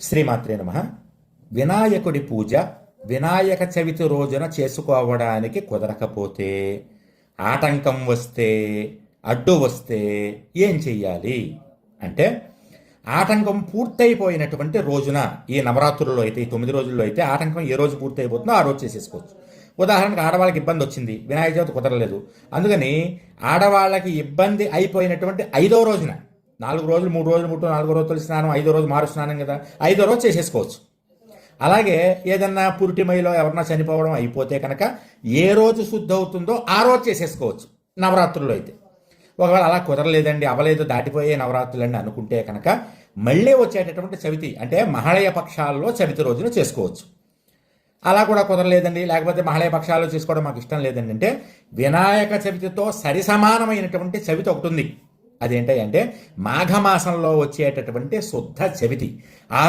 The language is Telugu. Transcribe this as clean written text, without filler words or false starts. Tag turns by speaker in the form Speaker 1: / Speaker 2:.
Speaker 1: శ్రీమాత్రే నమః. వినాయకుడి పూజ వినాయక చవితి రోజున చేసుకోవడానికి కుదరకపోతే, ఆటంకం వస్తే, అడ్డు వస్తే ఏం చెయ్యాలి అంటే, ఆటంకం పూర్తయిపోయినటువంటి రోజున, ఈ నవరాత్రుల్లో అయితే, ఈ 9 రోజుల్లో అయితే ఆటంకం ఏ రోజు పూర్తయిపోతుందో ఆ రోజు చేసేసుకోవచ్చు. ఉదాహరణకు ఆడవాళ్ళకి ఇబ్బంది వచ్చింది, వినాయక చవితి కుదరలేదు, అందుకని ఆడవాళ్ళకి ఇబ్బంది అయిపోయినటువంటి 5వ రోజున, 4 రోజులు 3 రోజులు 4 రోజులు తొలి స్నానం, 5వ రోజు మారు స్నానం కదా, 5వ రోజు చేసేసుకోవచ్చు. అలాగే ఏదన్నా పురిటిమయిలో ఎవరన్నా చనిపోవడం అయిపోతే కనుక ఏ రోజు శుద్ధి అవుతుందో ఆ రోజు చేసేసుకోవచ్చు నవరాత్రుల్లో అయితే. ఒకవేళ అలా కుదరలేదండి, అవలేదు, దాటిపోయే నవరాత్రులండి అనుకుంటే కనుక మళ్ళీ వచ్చేటటువంటి చవితి అంటే మహాళయ పక్షాల్లో చవితి రోజున చేసుకోవచ్చు. అలా కూడా కుదరలేదండి, లేకపోతే మహాళయ పక్షాల్లో చేసుకోవడం మాకు ఇష్టం లేదండి అంటే, వినాయక చవితితో సరిసమానమైనటువంటి చవితి ఒకటి ఉంది. అదేంటి అంటే మాఘమాసంలో వచ్చేటటువంటి శుద్ధ చవితి. ఆ